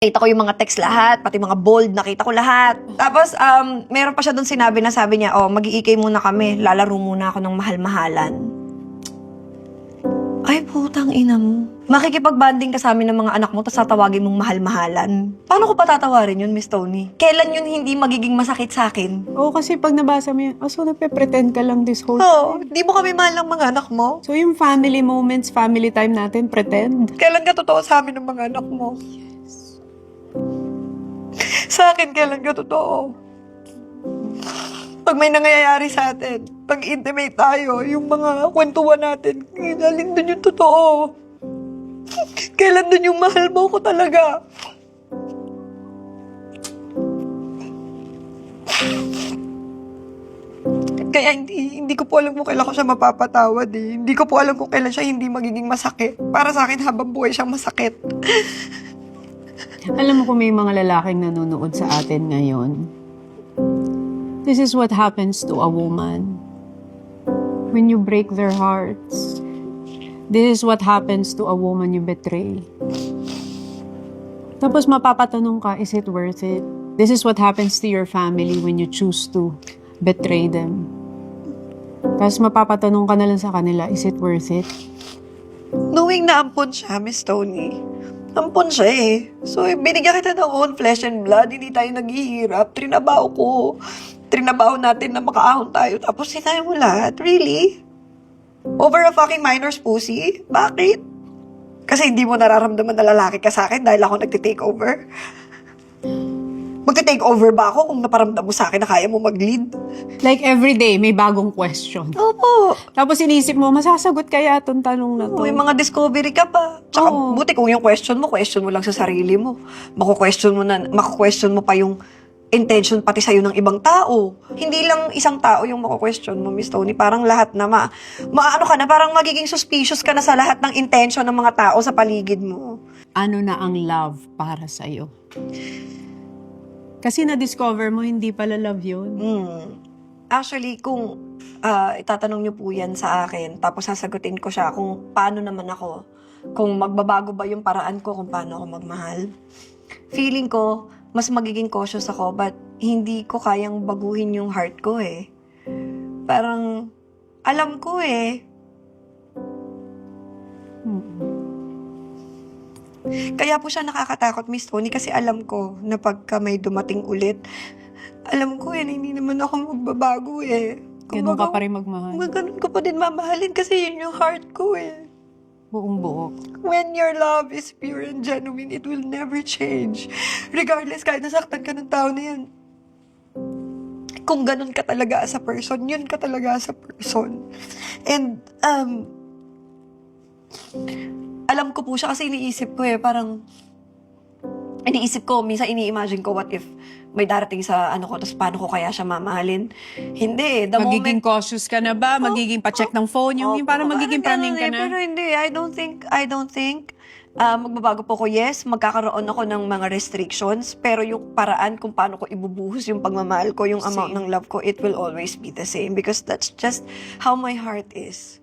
Nakita ko yung mga text lahat, pati mga bold, nakita ko lahat. Tapos, meron pa siya doon sinabi niya, mag-iikay muna kami, lalaro muna ako ng mahal-mahalan. Ay, putang ina mo. Makikipag-banding ka sa amin ng mga anak mo, tapos tatawagin mong mahal-mahalan. Paano ko patatawarin yun, Miss Tony? Kailan yun hindi magiging masakit sa akin? Oo, kasi pag nabasa mo yun, so nagpe-pretend ka lang this whole Oo, time. di mo kami mahal ng mga anak mo. So yung family moments, family time natin, pretend. Kailan ka totoo sa amin ng mga anak mo? Sa akin, kailan ka totoo? Pag may nangyayari sa atin, pag intimate tayo, yung mga kwentuhan natin, kailan dun yung totoo? Kailan dun yung mahal mo ko talaga? Kaya hindi ko po alam kung kailan ko siya mapapatawad eh. Hindi ko po alam kung kailan siya hindi magiging masakit. Para sa akin, habang buhay siyang masakit. Alam mo kung may mga lalaking nanonood sa atin ngayon, this is what happens to a woman when you break their hearts. This is what happens to a woman you betray. Tapos mapapatanong ka, is it worth it? This is what happens to your family when you choose to betray them. Tapos mapapatanong ka na lang sa kanila, is it worth it? Knowing na ampon siya, Miss Tony. Ampon siya eh. So, binigyan kita ng own flesh and blood. Hindi tayo naghihirap. Trinabaho ko. Trinabaho natin na makaahon tayo. Tapos sinaya mo lahat. Really? Over a fucking minor's pussy? Bakit? Kasi hindi mo nararamdaman na lalaki ka sa akin dahil ako nagtitake over? Magte-take over ba ako kung naparamdam mo sa akin na kaya mo mag-lead? Like every day, may bagong question. Opo. Tapos inisip mo, masasagot kaya itong tanong na to. May mga discovery ka pa. Tsaka Oo. buti kung yung question mo lang sa sarili mo. Mako-question mo pa yung intention pati sa'yo ng ibang tao. Hindi lang isang tao yung mako-question mo, Miss Tony. Parang lahat na maano ka na, parang magiging suspicious ka na sa lahat ng intention ng mga tao sa paligid mo. Ano na ang love para sa'yo? Kasi na-discover mo, hindi pala love yun. Actually, kung itatanong niyo po yan sa akin, tapos sasagutin ko siya kung paano naman ako, kung magbabago ba yung paraan ko kung paano ako magmahal. Feeling ko, mas magiging cautious ako, but hindi ko kayang baguhin yung heart ko eh. Parang, alam ko eh. Kaya po siya nakakatakot, Miss Tony, kasi alam ko na pagka may dumating ulit, alam ko eh, na hindi naman ako magbabago eh. Ganun ka pa rin magmahal. Ganun ko pa din mamahalin kasi yun yung heart ko eh. Buong buok. When your love is pure and genuine, it will never change. Regardless, kahit nasaktan ka ng tao na yan. Kung ganun ka talaga as a person, yun ka talaga as a person. And, alam ko po siya kasi iniisip ko eh, parang, minsan ini-imagine ko, what if may darating sa ano ko, tapos paano ko kaya siya mamahalin? Hindi, the Magiging moment... cautious ka na ba? Magiging pa-check ng phone? Yung parang magiging praning ka na? Pero hindi, I don't think, magbabago po ko. Yes, magkakaroon ako ng mga restrictions, pero yung paraan kung paano ko ibubuhos yung pagmamahal ko, yung amount ng love ko, it will always be the same because that's just how my heart is.